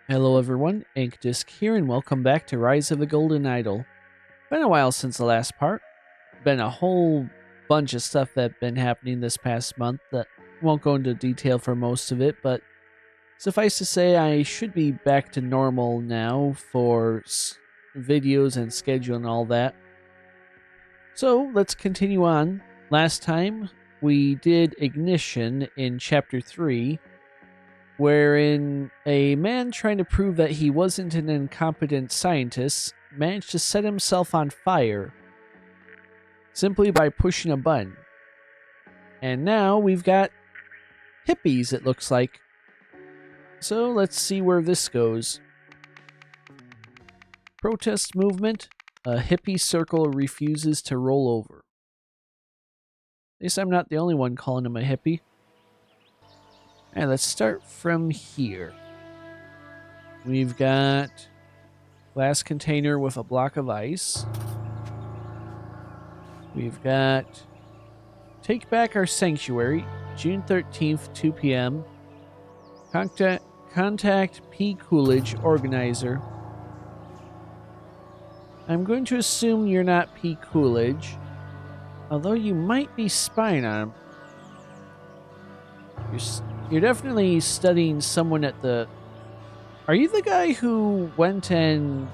Hello everyone, Inkdisk here, and welcome back to Rise of the Golden Idol. Been a while since the last part. Been a whole bunch of stuff that's been happening this past month that won't go into detail for most of it, but suffice to say I should be back to normal now for videos and schedule and all that. So let's continue on. Last time we did Ignition in Chapter 3, wherein a man trying to prove that he wasn't an incompetent scientist managed to set himself on fire simply by pushing a button. And now we've got hippies, it looks like. So let's see where this goes. Protest movement. A hippie circle refuses to roll over. At least I'm not the only one calling him a hippie. Alright, let's start from here. We've got glass container with a block of ice. We've got Take Back Our Sanctuary, June 13th, 2 p.m. Contact P. Coolidge, organizer. I'm going to assume you're not P. Coolidge, although you might be spying on him. You're definitely studying someone at the... Are you the guy who went and,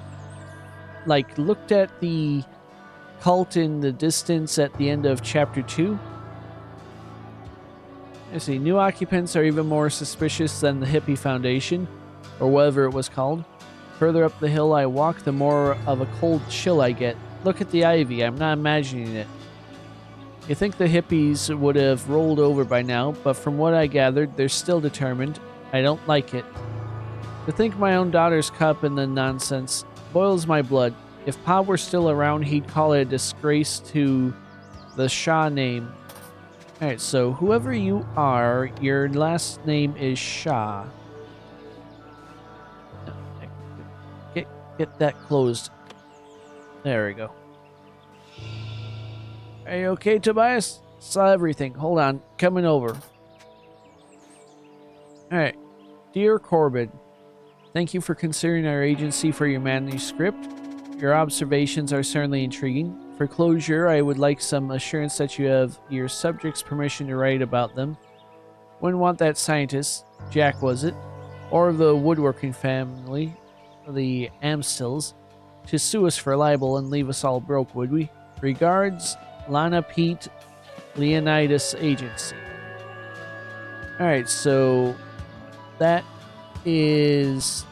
looked at the cult in the distance at the end of Chapter 2? I see. New occupants are even more suspicious than the Hippie Foundation, or whatever it was called. Further up the hill I walk, the more of a cold chill I get. Look at the ivy. I'm not imagining it. You think the hippies would have rolled over by now, but from what I gathered, they're still determined. I don't like it. To think my own daughter's caught up in the nonsense boils my blood. If Pop were still around, he'd call it a disgrace to the Shah name. Alright, so whoever you are, your last name is Shah. Get that closed. There we go. Are you okay, Tobias? Saw everything. Hold on. Coming over. Alright. Dear Corbin, thank you for considering our agency for your manuscript. Your observations are certainly intriguing. For closure, I would like some assurance that you have your subjects' permission to write about them. Wouldn't want that scientist, Jack was it, or the woodworking family, the Amstels, to sue us for libel and leave us all broke, would we? Regards, Lana Pete, Leonidas Agency. Alright, so that is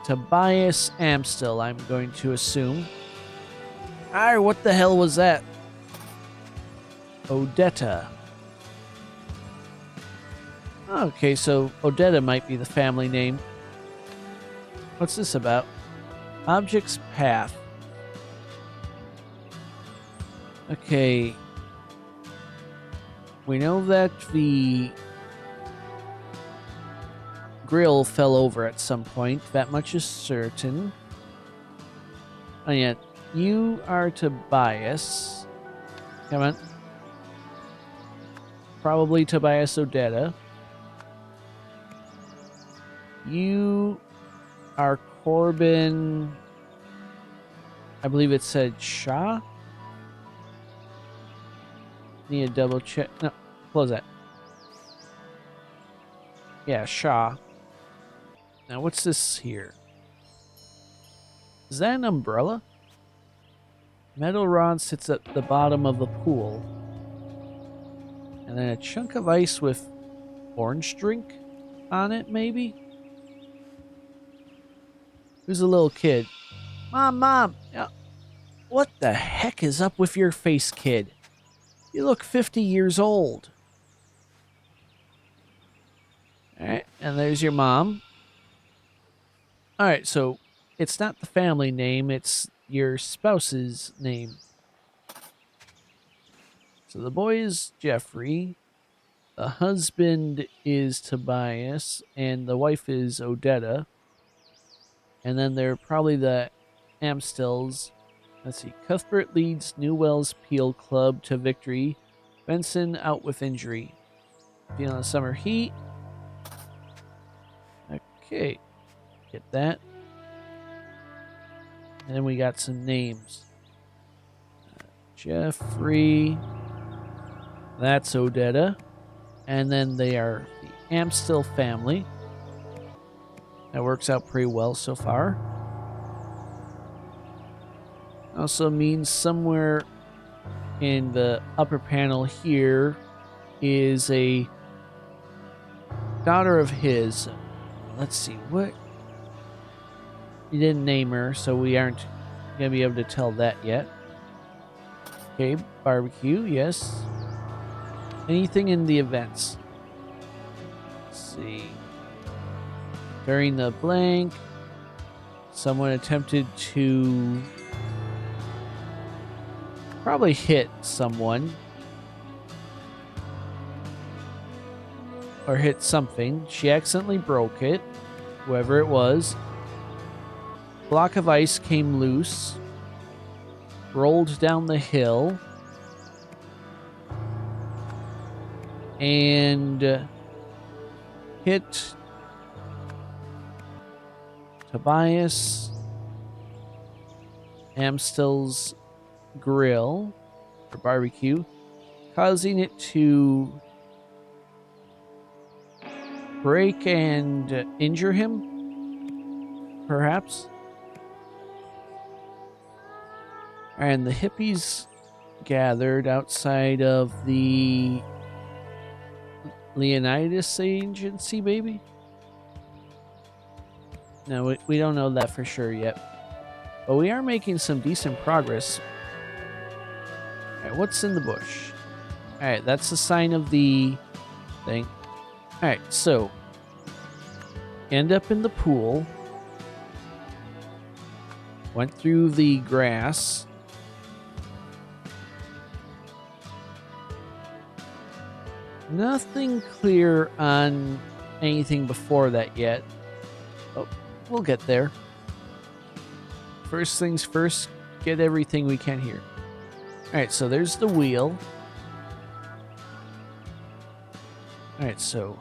Tobias Amstel, I'm going to assume. What the hell was that? Odetta. Okay, so Odetta might be the family name. What's this about? Object's path. Okay. We know that the grill fell over at some point. That much is certain. And yet, you are Tobias. Come on. Probably Tobias Odetta. You are Corbin. I believe it said Shah. Need to double check. No, close that. Yeah, Shah. Now, what's this here? Is that an umbrella? Metal rod sits at the bottom of the pool. And then a chunk of ice with orange drink on it, maybe? Who's a little kid? Mom! What the heck is up with your face, kid? You look 50 years old. Alright, and there's your mom. Alright, so it's not the family name, it's your spouse's name. So the boy is Jeffrey, the husband is Tobias, and the wife is Odetta. And then they're probably the Amstels. Let's see. Cuthbert leads Newell's Peel Club to victory. Benson out with injury. Feeling the summer heat. Okay. Get that. And then we got some names. Jeffrey. That's Odetta. And then they are the Amstel family. That works out pretty well so far. Also means somewhere in the upper panel here is a daughter of his. Let's see, what? He didn't name her, so we aren't going to be able to tell that yet. Okay, barbecue, yes. Anything in the events? Let's see. During the blank, someone attempted to probably hit someone. Or hit something. She accidentally broke it. Whoever it was. Block of ice came loose. Rolled down the hill. And hit Tobias Amstel's grill or barbecue, causing it to break and injure him, perhaps. And the hippies gathered outside of the Leonidas Agency, maybe? No, we don't know that for sure yet. But we are making some decent progress. Alright, what's in the bush? Alright, that's the sign of the thing. Alright, so end up in the pool. Went through the grass. Nothing clear on anything before that yet. Oh, we'll get there. First things first, get everything we can here. Alright, so there's the wheel. Alright, so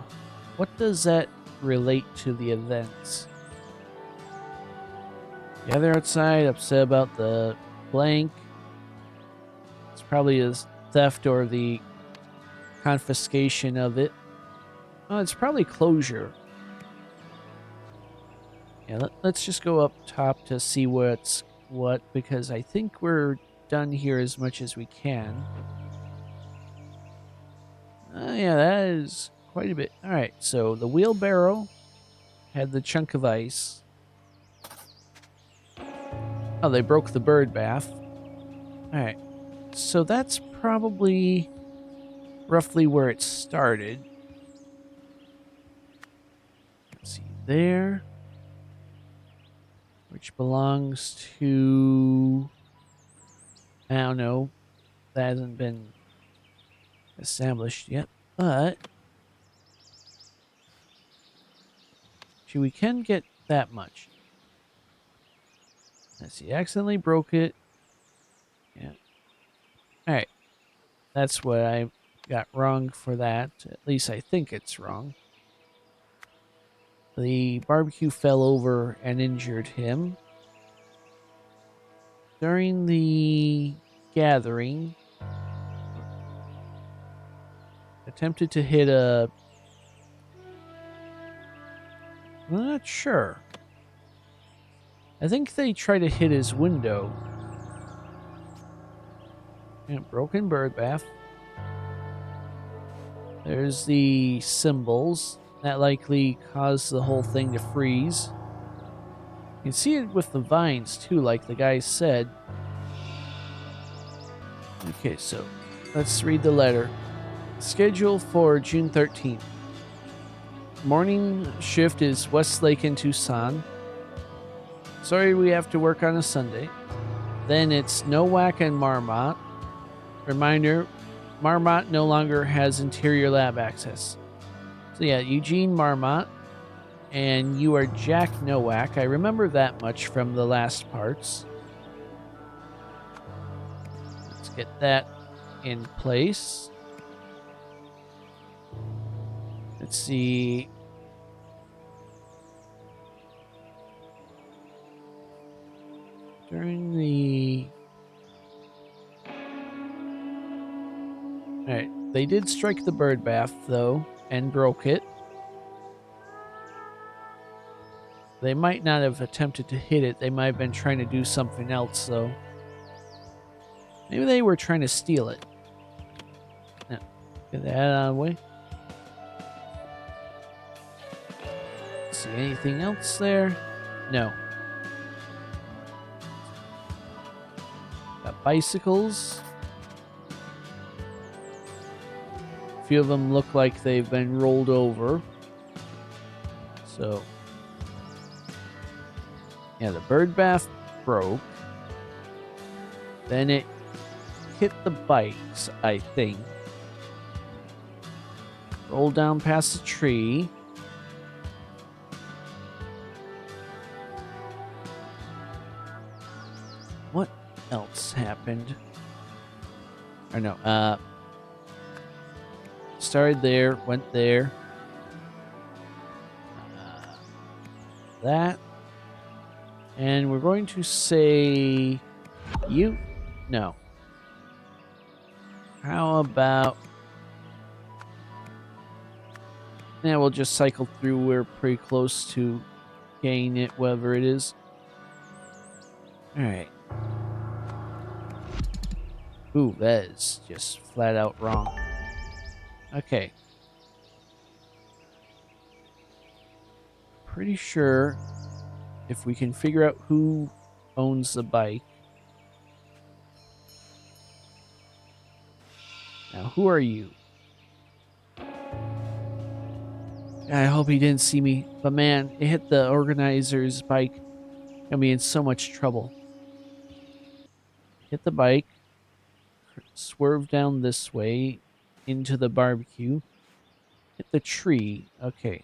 what does that relate to the events? Gather outside, upset about the blank. It's probably a theft or the confiscation of it. Oh, it's probably closure. Yeah, let's just go up top to see what's what, because I think we're done here as much as we can. Yeah, that is quite a bit. Alright, so the wheelbarrow had the chunk of ice. Oh, they broke the bird bath. Alright, so that's probably roughly where it started. Let's see, there. Which belongs to... I don't know. That hasn't been established yet, but... we can get that much. Let's see, accidentally broke it. Yeah. Alright. That's what I got wrong for that. At least I think it's wrong. The barbecue fell over and injured him. During the gathering, attempted to hit a... I'm not sure. I think they tried to hit his window. And broken bird bath. There's the symbols. That likely caused the whole thing to freeze. You can see it with the vines too, like the guy said. Okay, so let's read the letter. Schedule for June 13th. Morning shift is Westlake and Tucson. Sorry we have to work on a Sunday. Then it's Nowak and Marmot. Reminder, Marmot no longer has interior lab access. So yeah, Eugene Marmot, and you are Jack Nowak. I remember that much from the last parts. Let's get that in place. Let's see. During the... Alright, they did strike the bird bath, though, and broke it. They might not have attempted to hit it. They might have been trying to do something else, though. Maybe they were trying to steal it. No. Get that out of the way. See anything else there? No. Got bicycles. A few of them look like they've been rolled over. So, yeah, the bird bath broke. Then it hit the bikes, I think. Rolled down past the tree. What else happened? Or no, started there, went there. That. And we're going to say you. No. How about... Yeah, we'll just cycle through. We're pretty close to getting it, whatever it is. Alright. Ooh, that is just flat out wrong. Okay. Pretty sure if we can figure out who owns the bike. Now, who are you? I hope he didn't see me, but man, it hit the organizer's bike. Gonna be in so much trouble. Hit the bike, swerve down this way into the barbecue, hit the tree. Okay,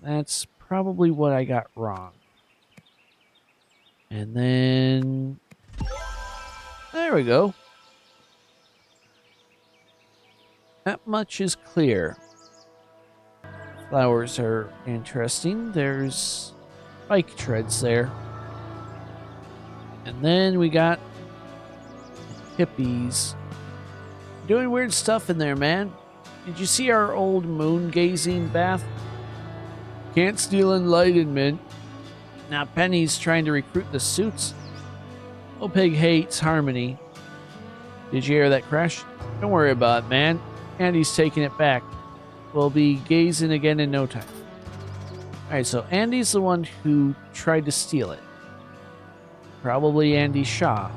that's probably what I got wrong. And then there we go. That much is clear. Flowers are interesting. There's bike treads there. And then we got hippies doing weird stuff in there, man. Did you see our old moon gazing bath? Can't steal enlightenment. Now Penny's trying to recruit the suits. Opig hates harmony. Did you hear that crash? Don't worry about it, man. Andy's taking it back. We'll be gazing again in no time. Alright, so Andy's the one who tried to steal it. Probably Andy Shaw.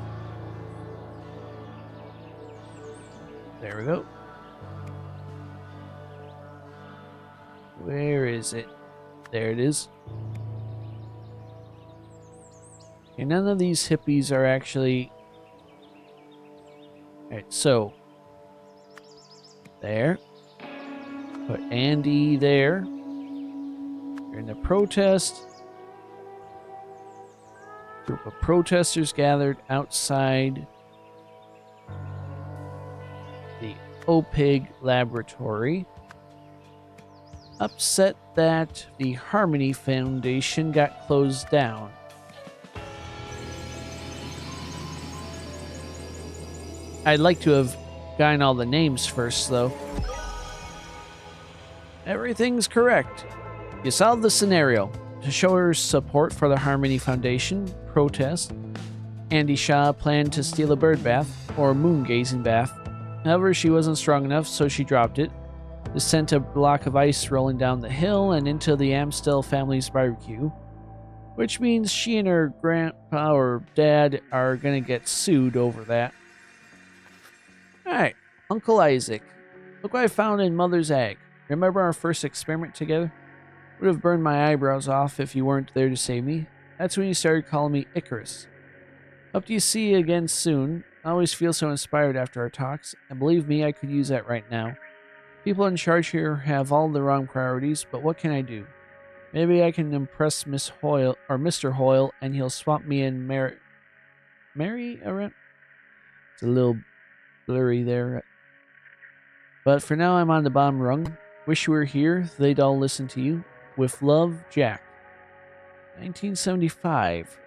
There we go. Where is it? There it is. Okay, none of these hippies are actually... Alright, so... There. Put Andy there. During the protest. Group of protesters gathered outside the Opig laboratory. Upset that the Harmony Foundation got closed down. I'd like to have gotten all the names first, though. Everything's correct. You solved the scenario. To show her support for the Harmony Foundation protest, Andy Shaw planned to steal a bird bath, or moon-gazing bath. However, she wasn't strong enough, so she dropped it. This sent a block of ice rolling down the hill and into the Amstel family's barbecue, which means she and her grandpa or dad are gonna get sued over that. Alright, Uncle Isaac. Look what I found in Mother's egg. Remember our first experiment together? Would have burned my eyebrows off if you weren't there to save me. That's when you started calling me Icarus. Hope to see you again soon. I always feel so inspired after our talks, and believe me, I could use that right now. People in charge here have all the wrong priorities, but what can I do? Maybe I can impress Miss Hoyle or Mr. Hoyle, and he'll swap me in Mary around. It's a little blurry there. But for now, I'm on the bottom rung. Wish you were here. They'd all listen to you. With love, Jack. 1975.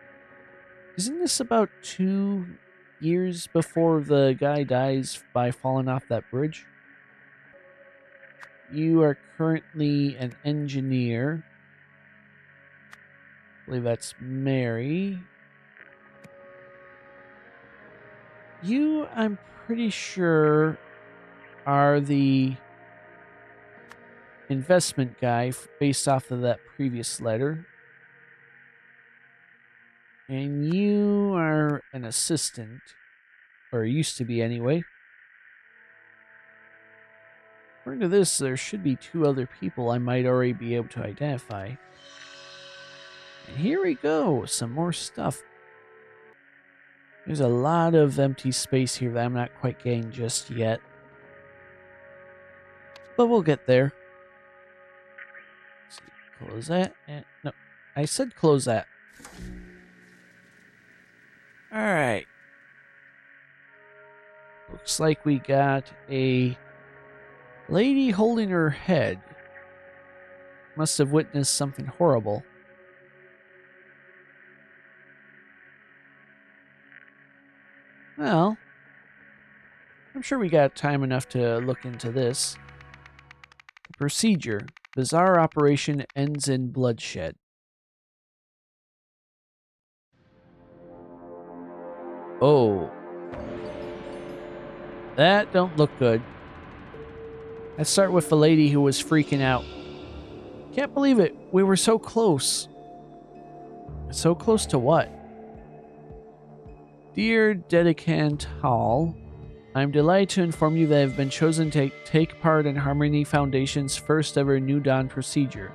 Isn't this about 2 years before the guy dies by falling off that bridge? You are currently an engineer. I believe that's Mary. You, I'm pretty sure, are the investment guy based off of that previous letter. And you are an assistant, or used to be anyway. According to this, there should be 2 other people I might already be able to identify. And here we go, some more stuff. There's a lot of empty space here that I'm not quite getting just yet. But we'll get there. Let's see, close that. No, I said close that. Alright. Looks like we got a lady holding her head. Must have witnessed something horrible. Well, I'm sure we got time enough to look into this. Procedure. Bizarre operation ends in bloodshed. Oh. That don't look good. Let's start with the lady who was freaking out. Can't believe it. We were so close. So close to what? Dear Dedicant Hall, I'm delighted to inform you that I have been chosen to take part in Harmony Foundation's first ever New Dawn procedure.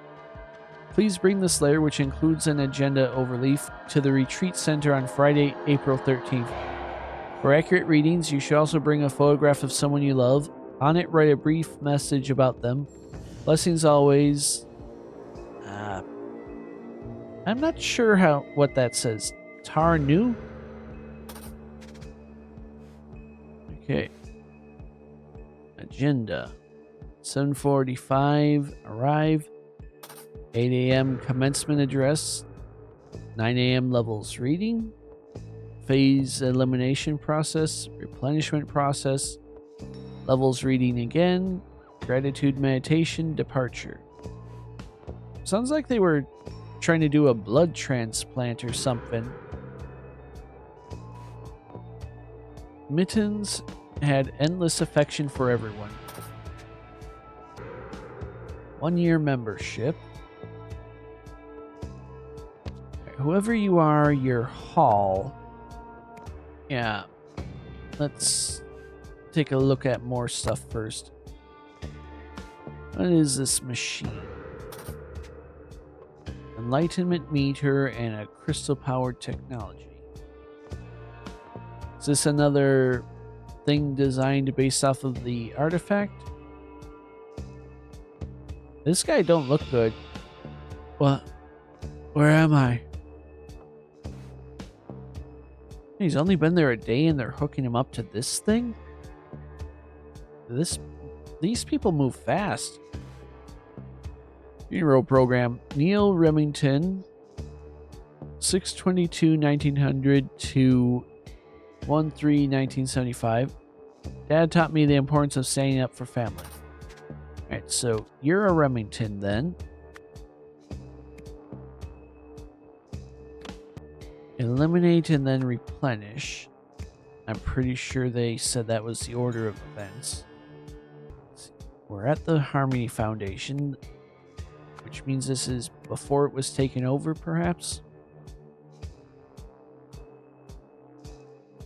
Please bring this letter, which includes an agenda overleaf, to the Retreat Center on Friday, April 13th. For accurate readings, you should also bring a photograph of someone you love. On it, write a brief message about them. Blessings always. I'm not sure what that says. Tar New? Okay. Agenda. 7:45, arrive. 8 a.m. commencement address. 9 a.m. levels reading. Phase elimination process. Replenishment process. Levels reading again. Gratitude meditation. Departure. Sounds like they were trying to do a blood transplant or something. Mittens had endless affection for everyone. 1-year membership. Whoever you are, your hall. Yeah. Let's take a look at more stuff first. What is this machine? Enlightenment meter and a crystal-powered technology. Is this another thing designed based off of the artifact? This guy don't look good. What? Where am I? He's only been there a day and they're hooking him up to this thing? These people move fast. Funeral program. Neil Remington, 6/22/1900 to 1/3/1975. Dad taught me the importance of standing up for family. Alright, so you're a Remington then. Eliminate and then replenish. I'm pretty sure they said that was the order of events. We're at the Harmony Foundation, which means this is before it was taken over, perhaps?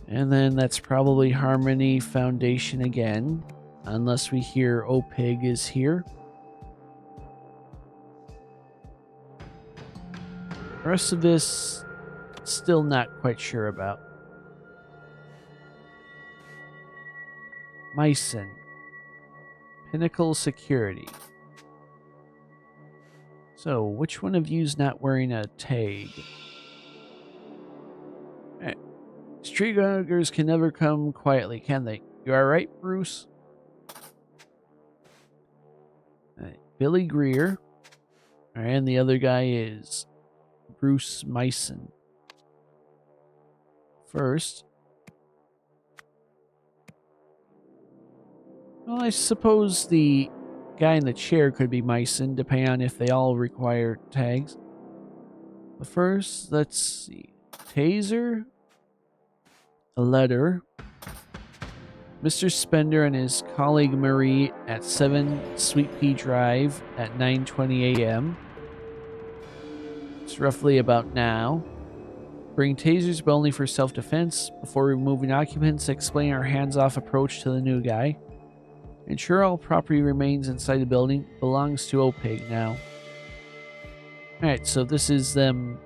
And then that's probably Harmony Foundation again, unless we hear Opig is here. The rest of this, still not quite sure about. Myson. Pinnacle Security. So, which one of you's not wearing a tag? Alright. Street huggers can never come quietly, can they? You alright, Bruce? Right. Billy Greer. Alright, and the other guy is Bruce Myson. first. Well, I suppose the guy in the chair could be Myson, depending on if they all require tags. But first, let's see. Taser. A letter. Mr. Spender and his colleague Marie at 7 Sweet Pea Drive at 9:20 a.m. It's roughly about now. Bring tasers but only for self-defense. Before removing occupants, explain our hands-off approach to the new guy. Ensure all property remains inside the building. Belongs to Opig now. Alright, so this is them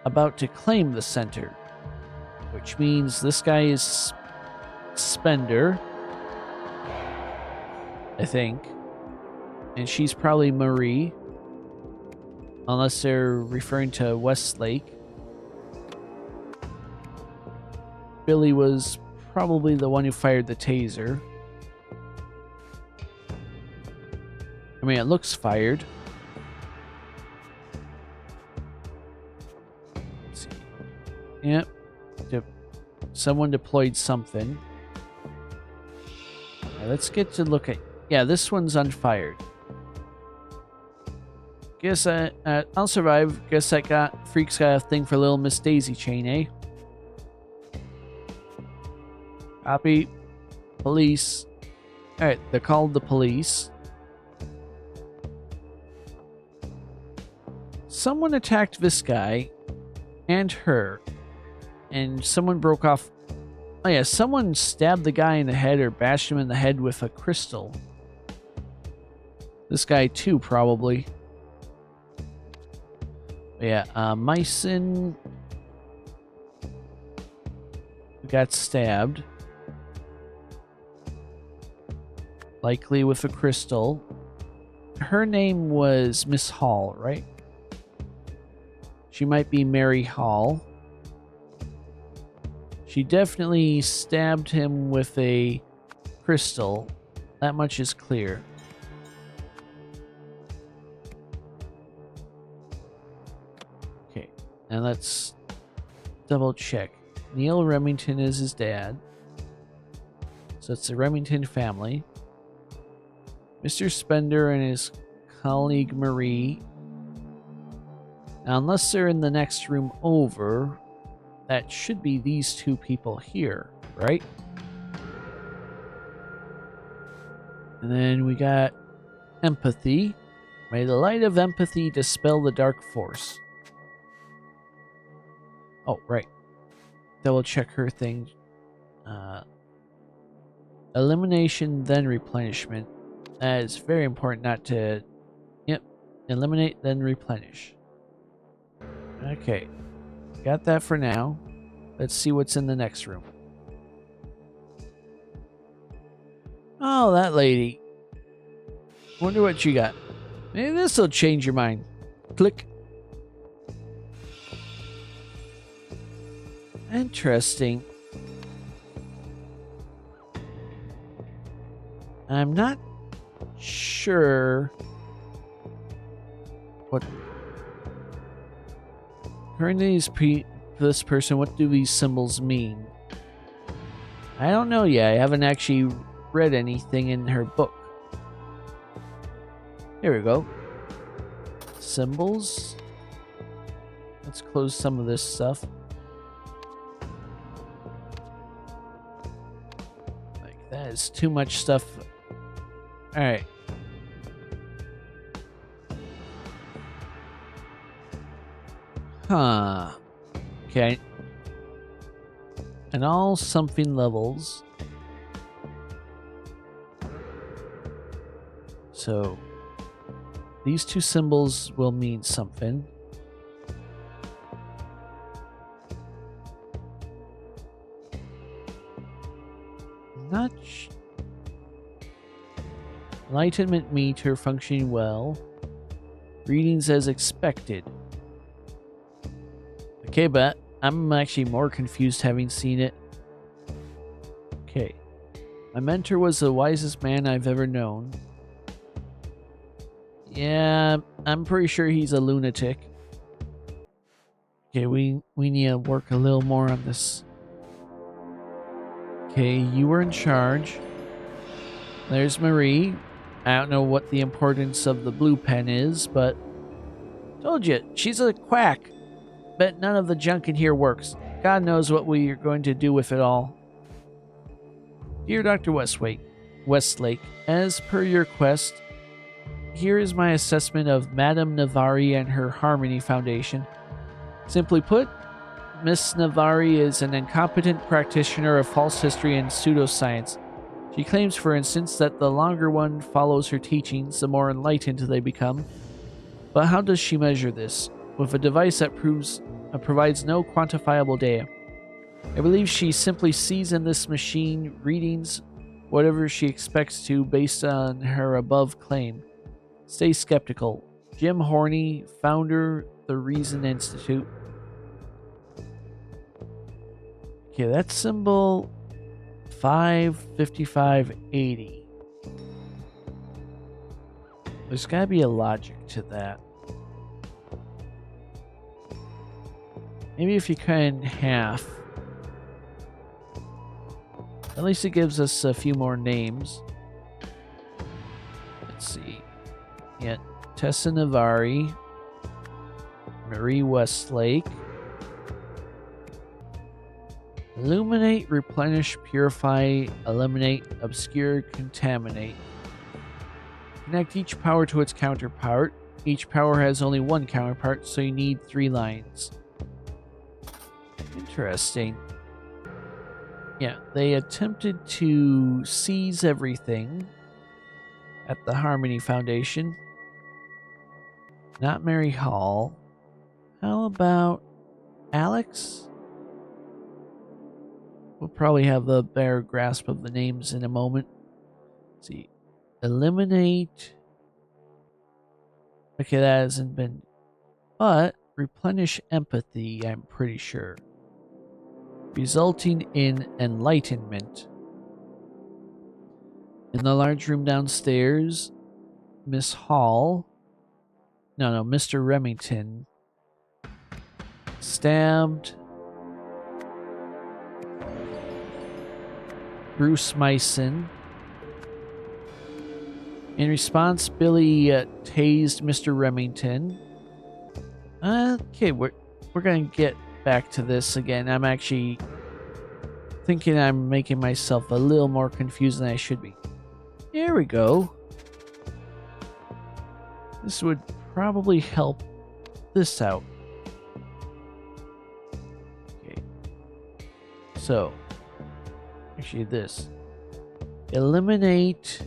about to claim the center. Which means this guy is Spender, I think. And she's probably Marie. Unless they're referring to Westlake. Billy was probably the one who fired the taser. I mean, it looks fired. Let's see. Yep. Someone deployed something. Right, let's get to look at... Yeah, this one's unfired. Guess I'll survive. Guess that freak's got a thing for little Miss Daisy Chain, eh? Copy. Police. Alright, they're called the police. Someone attacked this guy and her. And someone broke off... Oh yeah, someone stabbed the guy in the head or bashed him in the head with a crystal. This guy too, probably. Yeah, Myson got stabbed. Likely with a crystal. Her name was Miss Hall, right? She might be Mary Hall. She definitely stabbed him with a crystal. That much is clear. Okay, now let's double check. Neil Remington is his dad. So it's the Remington family. Mr. Spender and his colleague Marie. Now, unless they're in the next room over, that should be these two people here, right? And then we got empathy. May the light of empathy dispel the dark force. Oh, right. Double check her thing. Elimination, then replenishment. That is very important not to... Yep. Eliminate, then replenish. Okay. Got that for now. Let's see what's in the next room. Oh, that lady. Wonder what you got. Maybe this will change your mind. Click. Interesting. I'm not sure what... According to this person, what do these symbols mean? I don't know yet. I haven't actually read anything in her book. Here we go. Symbols. Let's close some of this stuff. Like, that is too much stuff. Alright. Huh. Okay. And all something levels. So, these two symbols will mean something. Not Enlightenment meter functioning well. Readings as expected. Okay, but I'm actually more confused having seen it. Okay. My mentor was the wisest man I've ever known. Yeah, I'm pretty sure he's a lunatic. Okay, we need to work a little more on this. Okay, you were in charge. There's Marie. I don't know what the importance of the blue pen is, but told you, she's a quack. Bet none of the junk in here works. God knows what we are going to do with it all. Dear Dr. Westlake, as per your request, here is my assessment of Madame Navari and her Harmony Foundation. Simply put, Miss Navari is an incompetent practitioner of false history and pseudoscience. She claims, for instance, that the longer one follows her teachings, the more enlightened they become. But how does she measure this? With a device that provides no quantifiable data. I believe she simply sees in this machine readings whatever she expects to based on her above claim. Stay skeptical. Jim Horney, founder, the Reason Institute. Okay, that's symbol 55580. There's gotta be a logic to that. Maybe if you cut it in half. At least it gives us a few more names. Let's see. Yeah, Tessa Navari, Marie Westlake. Illuminate, replenish, purify, eliminate, obscure, contaminate. Connect each power to its counterpart. Each power has only one counterpart, so you need 3 lines. Interesting. Yeah, they attempted to seize everything at the Harmony Foundation. Not Mary Hall. How about Alex? We'll probably have a better grasp of the names in a moment. Let's see. Eliminate. Okay, that hasn't been. But replenish empathy, I'm pretty sure. Resulting in enlightenment. In the large room downstairs, Miss Hall. No, Mr. Remington. Stabbed Bruce Mason. In response, Billy tased Mr. Remington. Okay, we're gonna get back to this again. I'm actually thinking I'm making myself a little more confused than I should be. Here we go. This would probably help this out. Okay. So, actually this. Eliminate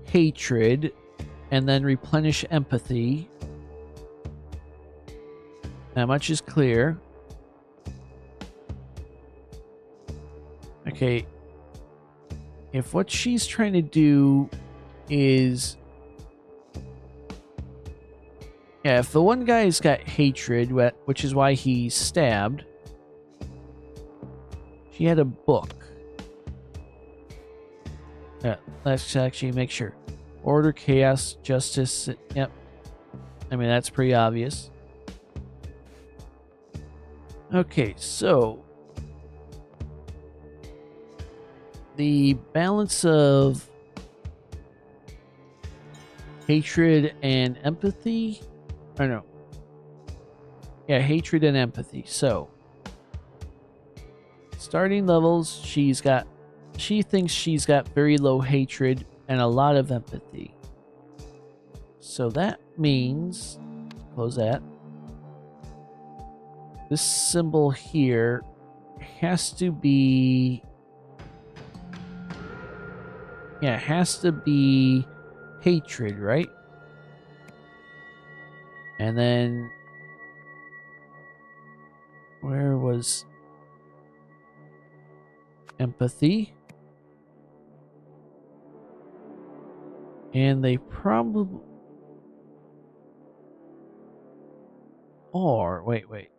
hatred and then replenish empathy. That much is clear. Okay. If what she's trying to do is... Yeah, if the one guy's got hatred, which is why he stabbed, she had a book. Yeah, let's actually make sure. Order, chaos, justice. Yep. I mean, that's pretty obvious. Okay, so the balance of hatred and empathy. Or no. Yeah, hatred and empathy. So, starting levels, she thinks she's got very low hatred and a lot of empathy. So that means, close that. This symbol here has to be, yeah, it has to be hatred, right? And then, where was empathy? And they probably, or wait.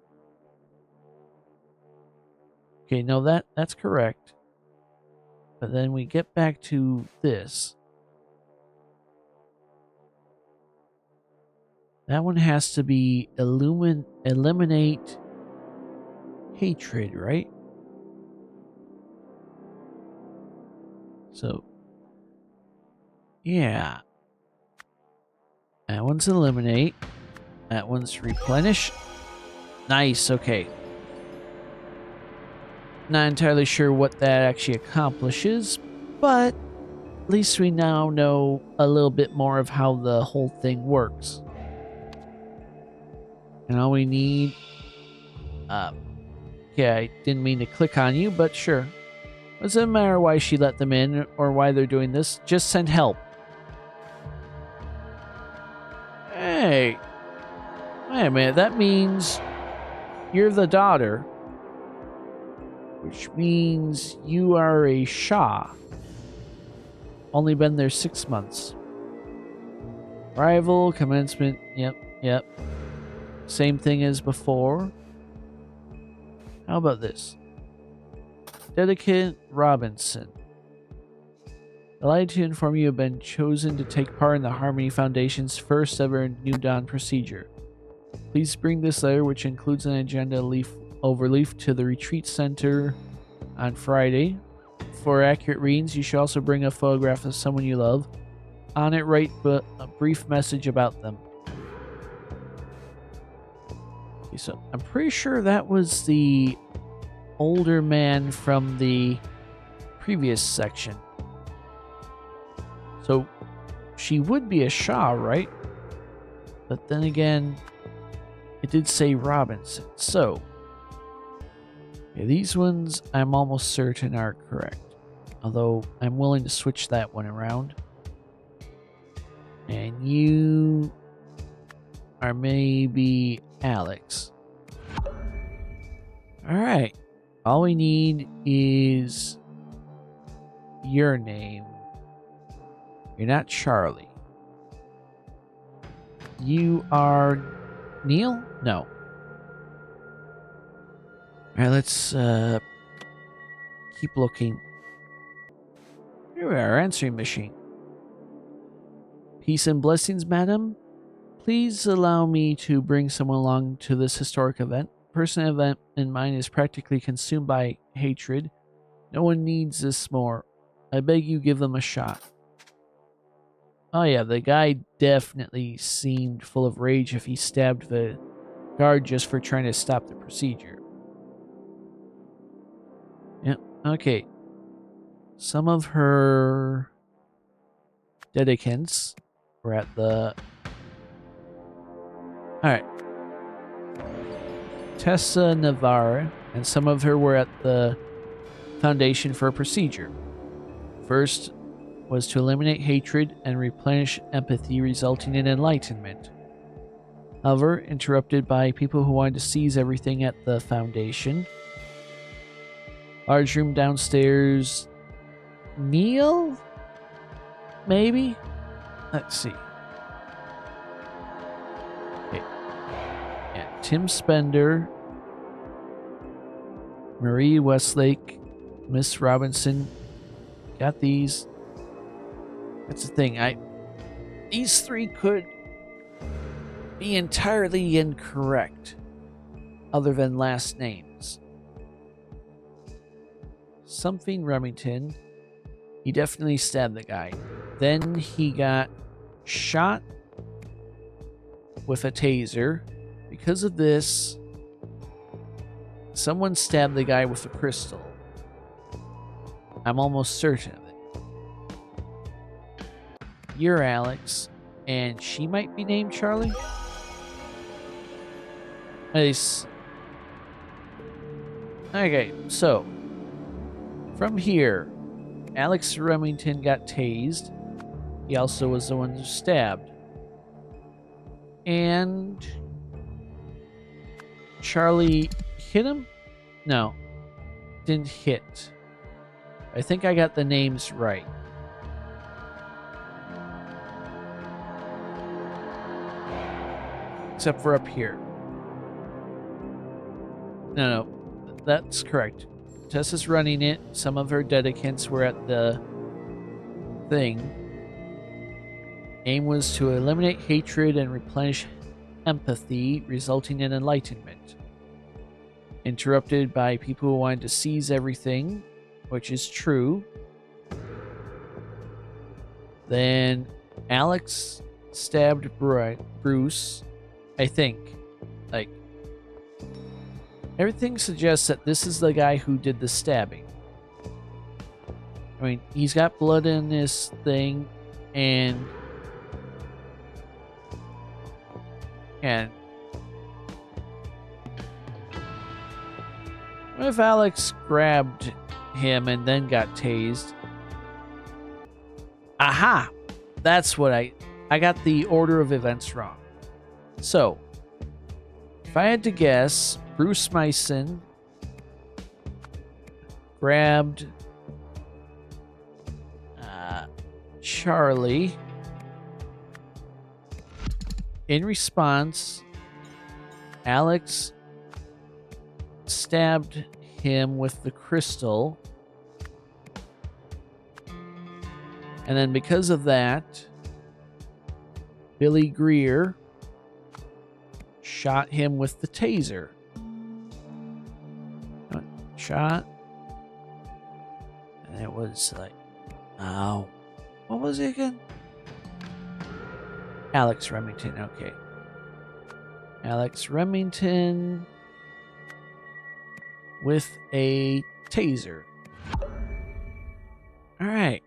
Okay, no, that's correct. But then we get back to this. That one has to be eliminate hatred, right? So, yeah. That one's eliminate. That one's replenish. Nice, okay. Not entirely sure what that actually accomplishes, but at least we now know a little bit more of how the whole thing works. And all we need... yeah, I didn't mean to click on you, but sure. It doesn't matter why she let them in or why they're doing this. Just send help. Hey. Wait a minute, that means you're the daughter. Which means you are a Shah. Only been there 6 months. Arrival, commencement, yep. Same thing as before. How about this? Dedicate Robinson. Delighted to inform you have been chosen to take part in the Harmony Foundation's first ever New Dawn procedure. Please bring this letter, which includes an agenda overleaf, to the retreat center on Friday. For accurate readings, you should also bring a photograph of someone you love. On it, write a brief message about them. Okay, so I'm pretty sure that was the older man from the previous section. So she would be a Shah, right? But then again, it did say Robinson. So yeah, these ones I'm almost certain are correct. Although I'm willing to switch that one around. And you are maybe Alex. Alright. All we need is your name. You're not Charlie. You are Neil? No. Alright, let's keep looking. Here we are, answering machine. Peace and blessings, madam. Please allow me to bring someone along to this historic event. The person event in mind is practically consumed by hatred. No one needs this more. I beg you give them a shot. Oh yeah, the guy definitely seemed full of rage if he stabbed the guard just for trying to stop the procedure. Yep, okay. Some of her dedicants were at the... Alright. Tessa Navarre, and some of her were at the Foundation for a procedure. First was to eliminate hatred and replenish empathy, resulting in enlightenment. However, interrupted by people who wanted to seize everything at the Foundation. Large room downstairs. Neil? Maybe? Let's see. Okay. Yeah, Tim Spender, Marie Westlake, Miss Robinson. Got these. That's the thing. These three could be entirely incorrect, other than last names. Something Remington. He definitely stabbed the guy. Then he got shot with a taser. Because of this, someone stabbed the guy with a crystal. I'm almost certain of it. You're Alex, and she might be named Charlie? Nice. Okay, so from here, Alex Remington got tased. He also was the one who stabbed. And Charlie hit him? No, didn't hit. I think I got the names right. Except for up here. No, that's correct. Tessa's running it. Some of her dedicants were at the thing. Aim was to eliminate hatred and replenish empathy, resulting in enlightenment. Interrupted by people who wanted to seize everything, which is true. Then Alex stabbed Bruce, I think. Like, everything suggests that this is the guy who did the stabbing. I mean, he's got blood in his thing, and what if Alex grabbed him and then got tased? Aha! That's what I got the order of events wrong. So, if I had to guess, Bruce Mason grabbed Charlie. In response, Alex stabbed him with the crystal. And then because of that, Billy Greer shot him with the taser. Shot. And it was like, oh, what was it again? Alex Remington, okay. Alex Remington with a taser. All right.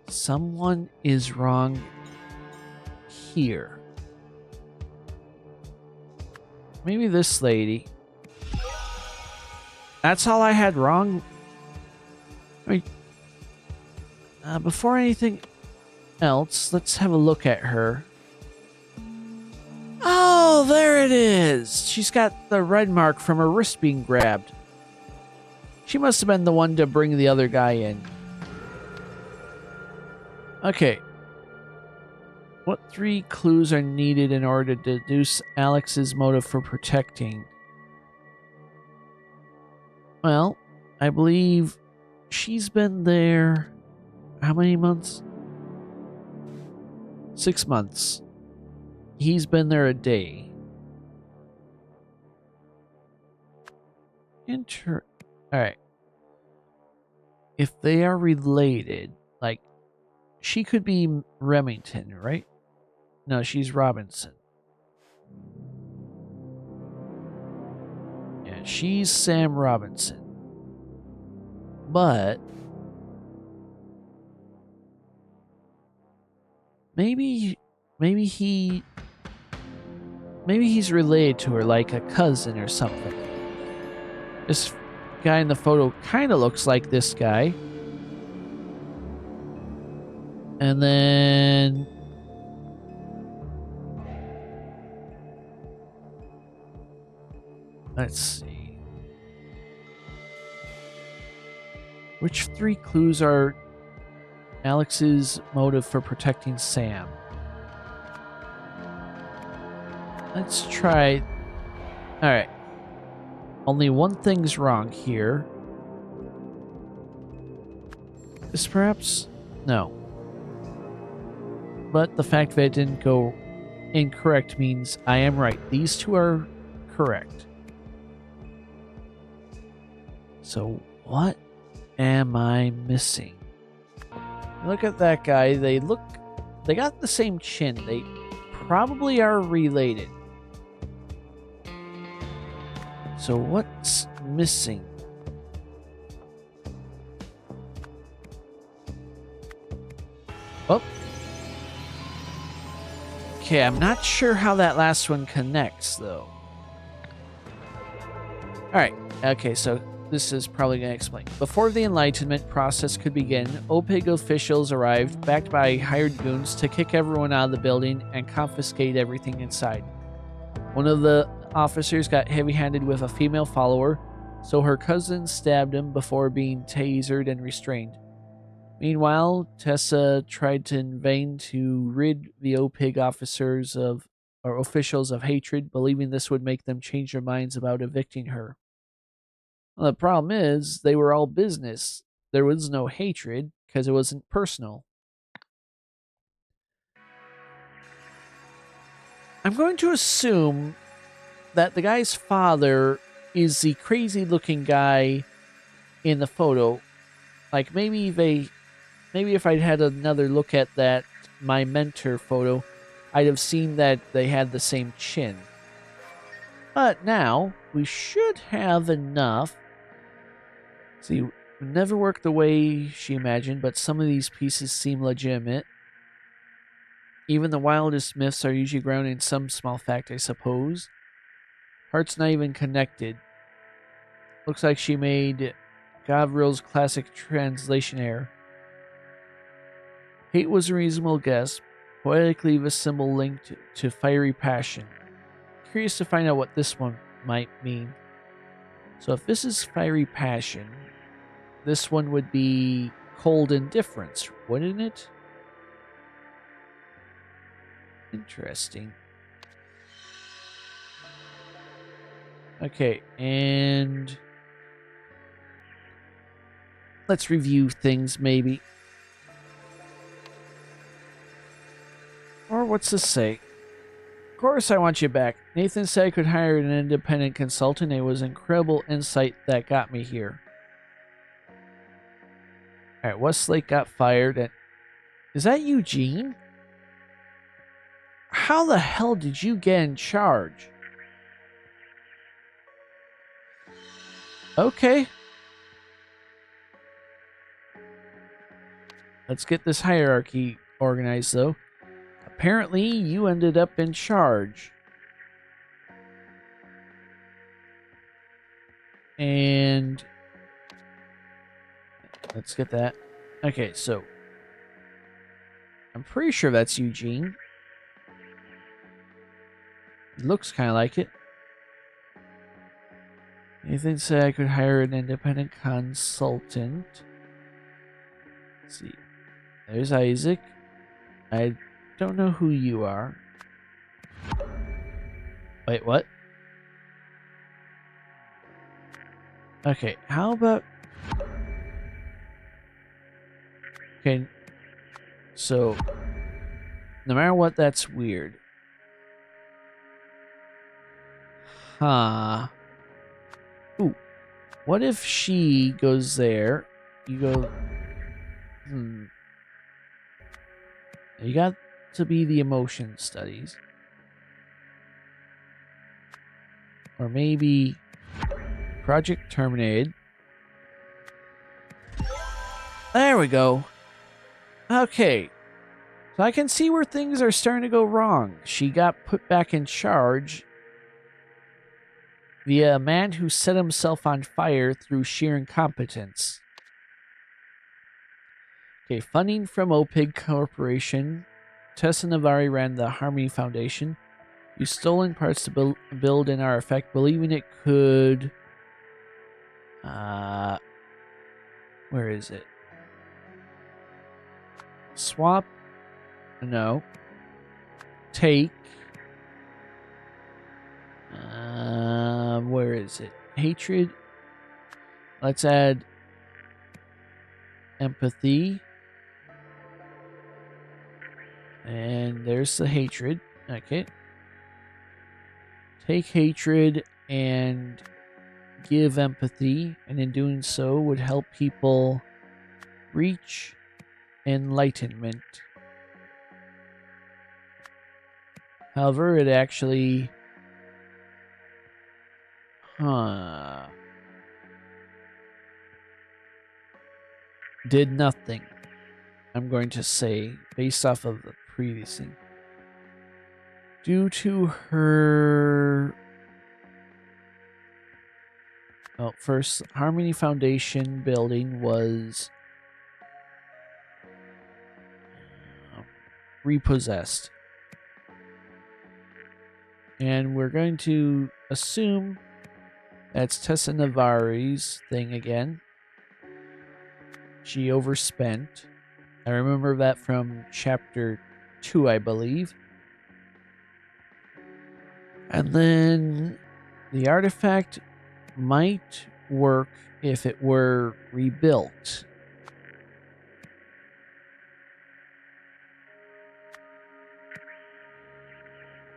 Someone is wrong here. Maybe this lady. That's all I had wrong. I mean, before anything else, let's have a look at her. Oh, there it is. She's got the red mark from her wrist being grabbed. She must have been the one to bring the other guy in. Okay. What 3 clues are needed in order to deduce Alex's motive for protecting? Well, I believe she's been there how many months? 6 months. He's been there a day. Alright. If they are related, like, she could be Remington, right? No, she's Robinson. Yeah, she's Sam Robinson. But maybe he's related to her, like a cousin or something. This guy in the photo kind of looks like this guy. And then let's see. Which 3 clues are Alex's motive for protecting Sam? Let's try. Alright. Only one thing's wrong here. This perhaps? No. But the fact that it didn't go incorrect means I am right. These 2 are correct. So what am I missing? Look at that guy. They got the same chin. They probably are related. So what's missing? Oh. Okay, I'm not sure how that last one connects, though. Alright, okay, so this is probably going to explain. Before the Enlightenment process could begin, Opig officials arrived, backed by hired goons, to kick everyone out of the building and confiscate everything inside. One of the officers got heavy-handed with a female follower, so her cousin stabbed him before being tasered and restrained. Meanwhile, Tessa tried in vain to rid the Opig officials of hatred, believing this would make them change their minds about evicting her. Well, the problem is, they were all business. There was no hatred, because it wasn't personal. I'm going to assume that the guy's father is the crazy looking guy in the photo. Like maybe if I'd had another look at that my mentor photo, I'd have seen that they had the same chin. But now we should have enough. See, never worked the way she imagined, but some of these pieces seem legitimate. Even the wildest myths are usually grounded in some small fact, I suppose. Heart's not even connected. Looks like she made Gavril's classic translation error. Hate was a reasonable guess, poetically the symbol linked to fiery passion. Curious to find out what this one might mean. So if this is fiery passion, this one would be cold indifference, wouldn't it? Interesting. Okay, and let's review things maybe. Or what's this say? Of course I want you back. Nathan said I could hire an independent consultant. It was incredible insight that got me here. Alright, Westlake got fired. And is that Eugene? How the hell did you get in charge? Okay. Let's get this hierarchy organized, though. Apparently, you ended up in charge. And let's get that. Okay, so I'm pretty sure that's Eugene. It looks kind of like it. Nathan said I could hire an independent consultant. Let's see. There's Isaac. I don't know who you are. Wait, what? Okay, how about... Okay, so no matter what, that's weird. Huh. Ooh. What if she goes there? You go... You got to be the emotion studies. Or maybe... Project terminated. There we go. Okay. So I can see where things are starting to go wrong. She got put back in charge via a man who set himself on fire through sheer incompetence. Okay, funding from Opig Corporation. Tessa Navari ran the Harmony Foundation. Used stolen parts to build an artifact, believing it could... where is it? Swap? No. Take. Where is it? Hatred. Let's add empathy. And there's the hatred. Okay. Take hatred and give empathy, and in doing so would help people reach enlightenment. However, it actually... did nothing, I'm going to say, based off of the previous thing. Due to her... Well, first, Harmony Foundation building was repossessed. And we're going to assume that's Tessa Navari's thing again. She overspent. I remember that from chapter 2, I believe. And then the artifact might work if it were rebuilt.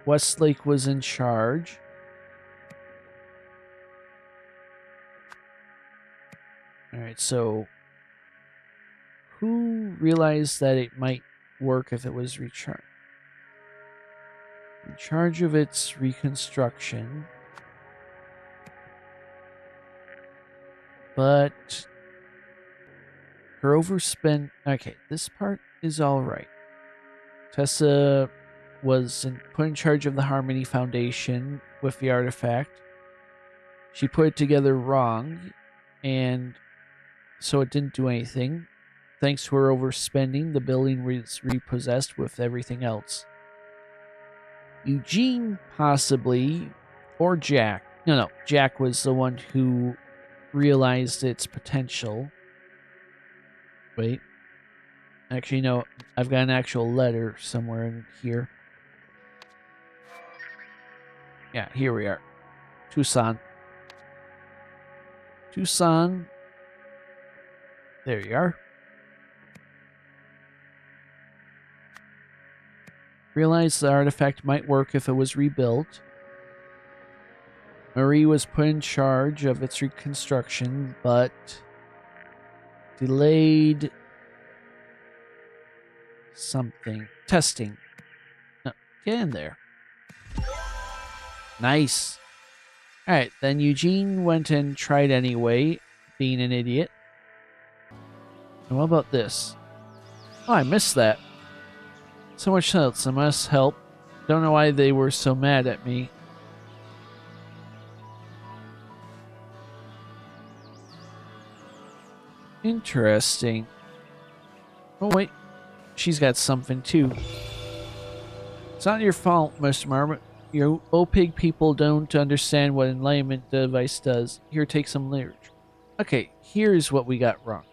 Westlake was in charge. Alright, so who realized that it might work if it was recharged? In charge of its reconstruction. But her overspend. Okay, this part is alright. Tessa was put in charge of the Harmony Foundation with the artifact. She put it together wrong, and so it didn't do anything. Thanks to her overspending, the building was repossessed with everything else. Eugene, possibly, or Jack. No, Jack was the one who realized its potential. Wait. Actually, no, I've got an actual letter somewhere in here. Yeah, here we are. Tucson. There you are. Realized the artifact might work if it was rebuilt. Marie was put in charge of its reconstruction, but delayed something. Testing. No, get in there. Nice. Alright, then Eugene went and tried anyway, being an idiot. And what about this? Oh, I missed that. So much else. I must help. Don't know why they were so mad at me. Interesting. Oh, wait. She's got something, too. It's not your fault, Mr. Marmot. Your Opig people don't understand what enlightenment device does. Here, take some literature. Okay, here's what we got wrong.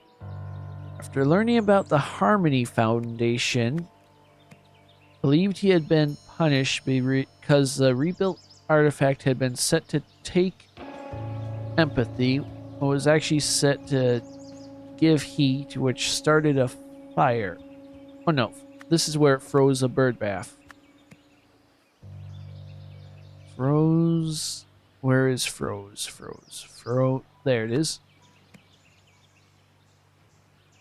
After learning about the Harmony Foundation, believed he had been punished because the rebuilt artifact had been set to take empathy, but was actually set to give heat, which started a fire. Oh no, this is where it froze a bird bath. Froze. Where is froze? There it is.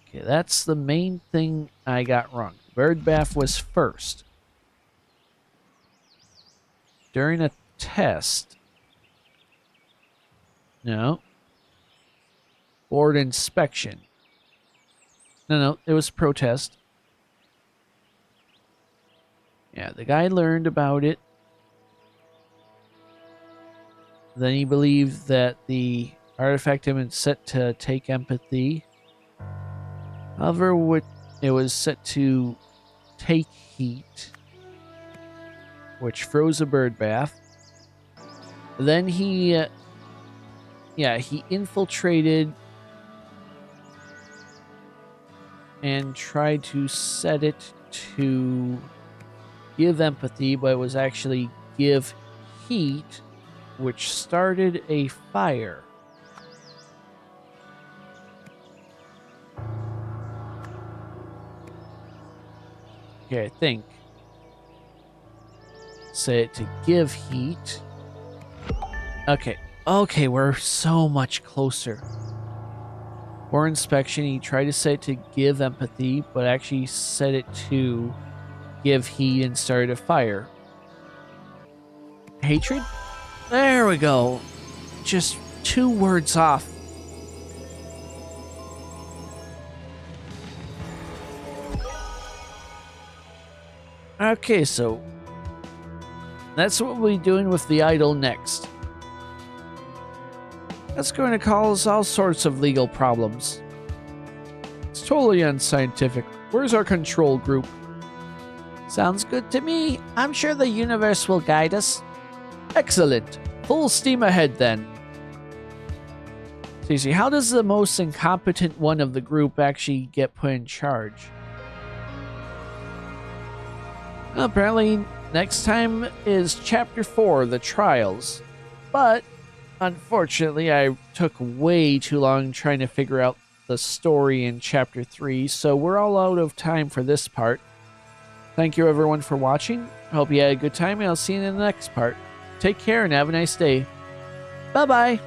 Okay, that's the main thing I got wrong. Bird bath was first. During a test. No. Board inspection. No, it was protest. Yeah, the guy learned about it. Then he believed that the artifact had been set to take empathy. However, it was set to take heat, which froze a bird bath. Then he infiltrated and tried to set it to give empathy, but it was actually give heat, which started a fire. Okay, I think. Set it to give heat. Okay, we're so much closer. For inspection, he tried to set it to give empathy, but actually set it to give heat and started a fire. Hatred? There we go. Just 2 words off. Okay, so that's what we'll be doing with the idol next. That's going to cause all sorts of legal problems. It's totally unscientific. Where's our control group? Sounds good to me. I'm sure the universe will guide us. Excellent. Full steam ahead then. Seriously, how does the most incompetent one of the group actually get put in charge? Well, apparently, next time is Chapter 4, The Trials. But, unfortunately, I took way too long trying to figure out the story in Chapter 3, so we're all out of time for this part. Thank you everyone for watching. Hope you had a good time, and I'll see you in the next part. Take care and have a nice day. Bye bye.